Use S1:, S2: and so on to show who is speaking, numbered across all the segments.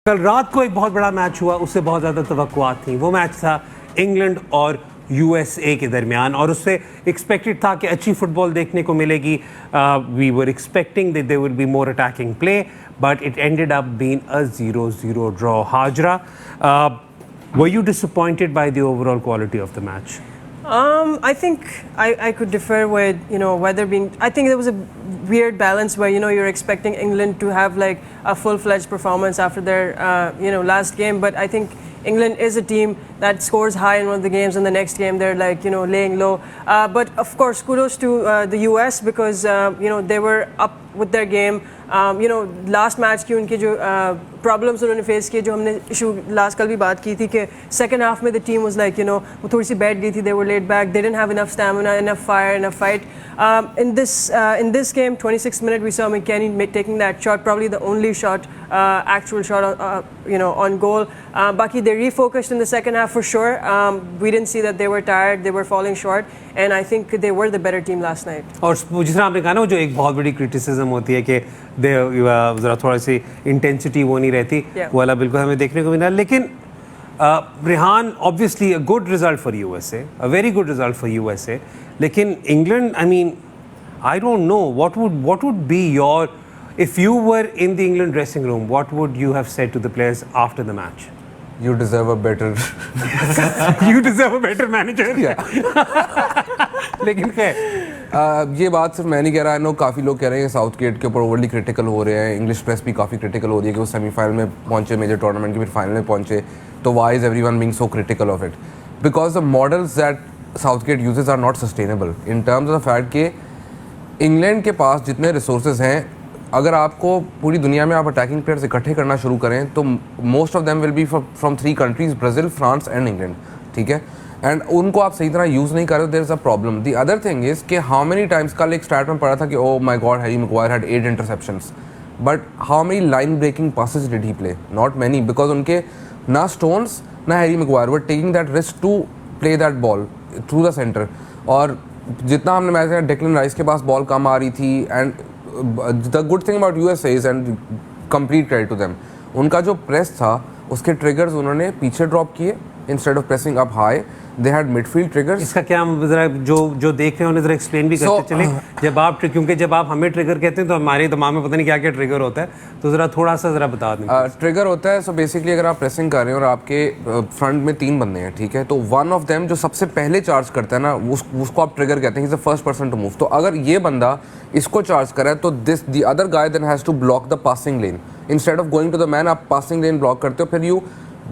S1: कल रात को एक बहुत बड़ा मैच हुआ, उससे बहुत ज़्यादा तवक्कुआत थी। वो मैच था इंग्लैंड और यूएसए के दरमियान और उससे एक्सपेक्टेड था कि अच्छी फुटबॉल देखने को मिलेगी। We were expecting that there will be more attacking play, but it ended up being a 0-0 draw. Hazra, were you disappointed by the overall quality of the match?
S2: I think I could differ with, whether being, I think there was a weird balance where, you're expecting England to have like a full-fledged performance after their, last game. But I think England is a team that scores high in one of the games, and the next game they're like, laying low. But of course, kudos to the US because, they were up with their game. Last match की उनके जो problems उन्होंने face किए, जो हमने issue last कल भी बात की थी कि सेकंड हाफ में द टीम वाज लाइक वो थोड़ी सी बैठ गई थी, they were laid back, they didn't have enough stamina, enough fire, enough fight. In this game, 26th minute, we saw McKennie taking that shot, probably the only shot, actual shot, on goal. Baki, they refocused in the second half for sure. We didn't see that they were tired, they were falling short, and I think they were the better team last night.
S1: और जिस तरह आपने कहा ना, जो एक बहुत बड़ी क्रिटिसिज्म होती है कि ज़रा थोड़ा सी इंटेंसिटी वो नहीं रहती, वो वाला बिल्कुल हमें देखने को मिला. लेकिन Rehan, obviously a good result for USA, a very good result for USA. लेकिन England, I mean, I don't know what would be your, if you were in the England dressing room, what would you have said to the players after the match?
S3: You deserve a better
S1: You deserve a better manager. लेकिन
S3: ये बात सिर्फ मैं नहीं कह रहा. I know काफ़ी लोग कह रहे हैं कि साउथ गेट के ऊपर ओवरली क्रिटिकल हो रहे हैं. इंग्लिश प्रेस भी काफ़ी क्रिटिकल हो रही है कि वो सेमीफाइनल में पहुंचे मेजर टूर्नामेंट के, फिर फाइनल में पहुंचे. तो why is everyone being so critical of it? Because the models that Southgate uses are not sustainable in terms of the fact कि इंग्लैंड के पास जितने रिसोर्सेज हैं, अगर आपको पूरी दुनिया में आप अटैकिंग प्लेयर्स इकट्ठे करना शुरू करें तो most of them will be from 3 countries, Brazil, France and England. ठीक है, एंड उनको आप सही तरह यूज़ नहीं कर रहे हो, there is a problem. The other thing is कि हाउ मेनी टाइम्स, कल एक स्टैट में पढ़ा था कि oh my God, Harry Maguire had 8 interceptions, but how many line breaking passes did he play? Not many, because उनके ना Stones ना Harry Maguire were taking that risk to play that ball through the centre. और जितना हमने match देखा, Declan rice के पास ball कम आ रही थी. And the good thing about USA is, and complete credit to them, उनका जो प्रेस था उसके ट्रिगर्स उन्होंने पीछे ड्रॉप किए instead of pressing up high. They had midfield triggers. इसका
S1: क्या जरा जो देख रहे हैं उन्हें जरा एक्सप्लेन भी करते चले. जब आप, क्योंकि जब आप हमें ट्रिगर कहते हैं तो हमारे दिमाग में पता नहीं क्या क्या ट्रिगर होता है, तो जरा थोड़ा सा जरा बता दें.
S3: ट्रिगर होता है, सो बेसिकली अगर आप प्रेसिंग कर रहे हैं और आपके फ्रंट में 3 बंदे हैं, ठीक है, तो वन ऑफ देम जो सबसे पहले चार्ज करता है ना, उसको आप ट्रिगर कहते हैं. Is the first person to move. तो अगर ये बंदा इसको चार्ज करे तो the other guy then has to block the passing lane. Instead of going to the man, आप पासिंग लेन ब्लॉक करते हो. फिर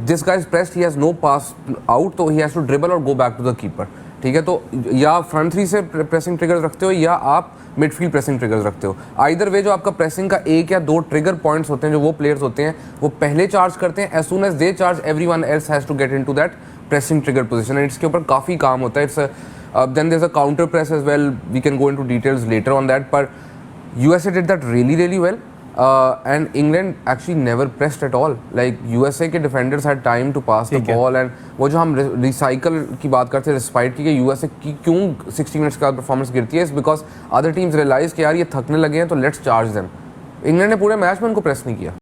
S3: this guy is pressed, he has no pass out, तो he has to dribble और go back to the keeper. ठीक है, तो या फ्रंट 3 से प्रेसिंग ट्रिगर्स रखते हो या आप मिडफील्ड प्रेसिंग ट्रिगर्स रखते हो. आइदर वे जो आपका प्रेसिंग का 1 या 2 ट्रिगर पॉइंट्स होते हैं, जो वो प्लेयर्स होते हैं वो पहले चार्ज करते हैं. As soon as they charge, everyone else has to get into that pressing trigger position. And इसके ऊपर काफ़ी काम होता है. It's then there is a counter press as well. We can go into details later on that. पर USA did that really well. And England actually never pressed at all. Like USA के defenders had time to pass the ball. And वो जो हम recycle की बात करते हैं, respite की, USA की क्यों 60 मिनट्स का परफॉर्मेंस गिरती है, because other teams realize कि यार ये थकने लगे हैं तो let's charge them. इंग्लैंड ने पूरे मैच में उनको प्रेस नहीं किया.